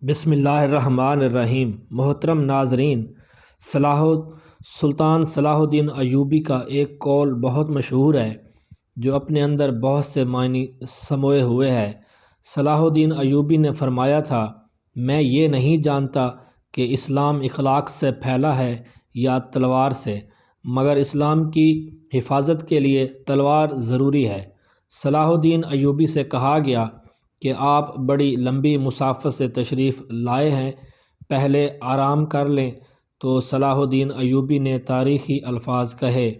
بسم اللہ الرحمن الرحیم۔ محترم ناظرین، سلطان صلاح الدین ایوبی کا ایک قول بہت مشہور ہے جو اپنے اندر بہت سے معنی سموئے ہوئے ہے۔ صلاح الدین ایوبی نے فرمایا تھا، میں یہ نہیں جانتا کہ اسلام اخلاق سے پھیلا ہے یا تلوار سے، مگر اسلام کی حفاظت کے لیے تلوار ضروری ہے۔ صلاح الدین ایوبی سے کہا گیا کہ آپ بڑی لمبی مسافت سے تشریف لائے ہیں، پہلے آرام کر لیں، تو صلاح الدین ایوبی نے تاریخی الفاظ کہے،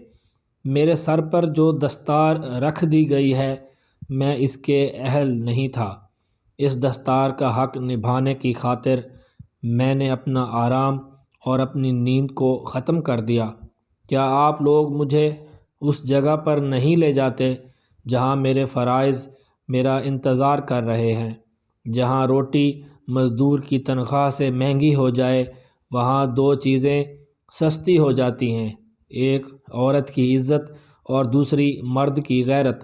میرے سر پر جو دستار رکھ دی گئی ہے میں اس کے اہل نہیں تھا، اس دستار کا حق نبھانے کی خاطر میں نے اپنا آرام اور اپنی نیند کو ختم کر دیا۔ کیا آپ لوگ مجھے اس جگہ پر نہیں لے جاتے جہاں میرے فرائض میرا انتظار کر رہے ہیں؟ جہاں روٹی مزدور کی تنخواہ سے مہنگی ہو جائے وہاں دو چیزیں سستی ہو جاتی ہیں، ایک عورت کی عزت اور دوسری مرد کی غیرت۔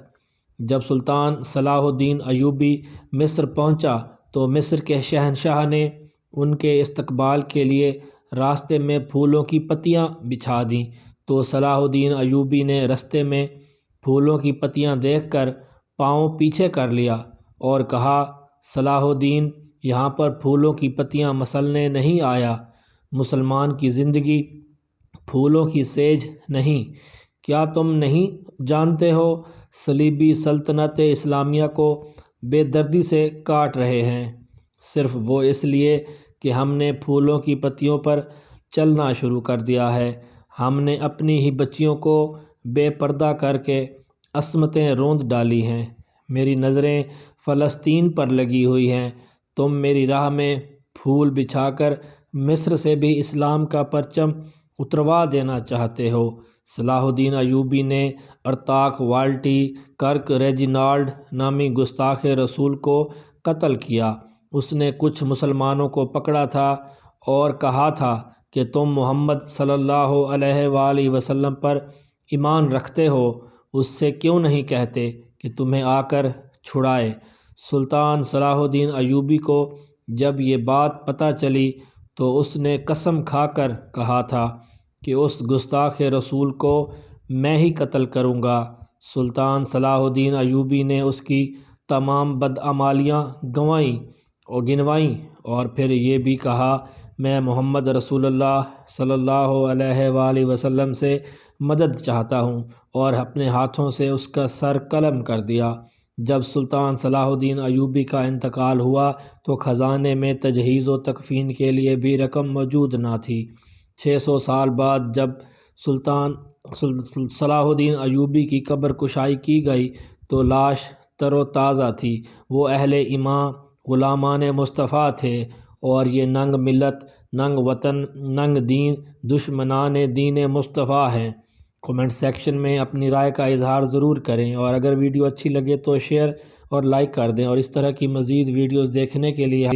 جب سلطان صلاح الدین ایوبی مصر پہنچا تو مصر کے شہنشاہ نے ان کے استقبال کے لیے راستے میں پھولوں کی پتیاں بچھا دیں، تو صلاح الدین ایوبی نے رستے میں پھولوں کی پتیاں دیکھ کر پاؤں پیچھے کر لیا اور کہا، صلاح الدین، یہاں پر پھولوں کی پتیاں مسلنے نہیں آیا، مسلمان کی زندگی پھولوں کی سیج نہیں۔ کیا تم نہیں جانتے ہو صلیبی سلطنت اسلامیہ کو بے دردی سے کاٹ رہے ہیں، صرف وہ اس لیے کہ ہم نے پھولوں کی پتیوں پر چلنا شروع کر دیا ہے۔ ہم نے اپنی ہی بچیوں کو بے پردہ کر کے عصمتیں روند ڈالی ہیں۔ میری نظریں فلسطین پر لگی ہوئی ہیں، تم میری راہ میں پھول بچھا کر مصر سے بھی اسلام کا پرچم اتروا دینا چاہتے ہو۔ صلاح الدین ایوبی نے ارطاغ والٹی کرک ریجینالڈ نامی گستاخ رسول کو قتل کیا۔ اس نے کچھ مسلمانوں کو پکڑا تھا اور کہا تھا کہ تم محمد صلی اللہ علیہ وآلہ وسلم پر ایمان رکھتے ہو، اس سے کیوں نہیں کہتے کہ تمہیں آ کر چھڑائے؟ سلطان صلاح الدین ایوبی کو جب یہ بات پتہ چلی تو اس نے قسم کھا کر کہا تھا کہ اس گستاخ رسول کو میں ہی قتل کروں گا۔ سلطان صلاح الدین ایوبی نے اس کی تمام بدعمالیاں گنوائیں اور پھر یہ بھی کہا، میں محمد رسول اللہ صلی اللہ علیہ وآلہ وسلم سے مدد چاہتا ہوں، اور اپنے ہاتھوں سے اس کا سر قلم کر دیا۔ جب سلطان صلاح الدین ایوبی کا انتقال ہوا تو خزانے میں تجہیز و تکفین کے لیے بھی رقم موجود نہ تھی۔ 600 سال بعد جب سلطان صلاح الدین ایوبی کی قبر کشائی کی گئی تو لاش تر و تازہ تھی۔ وہ اہل ایمان، غلامان مصطفیٰ تھے، اور یہ ننگ ملت، ننگ وطن، ننگ دین، دشمنان دین مصطفیٰ ہیں۔ کمنٹ سیکشن میں اپنی رائے کا اظہار ضرور کریں، اور اگر ویڈیو اچھی لگے تو شیئر اور لائک کر دیں، اور اس طرح کی مزید ویڈیوز دیکھنے کے لیے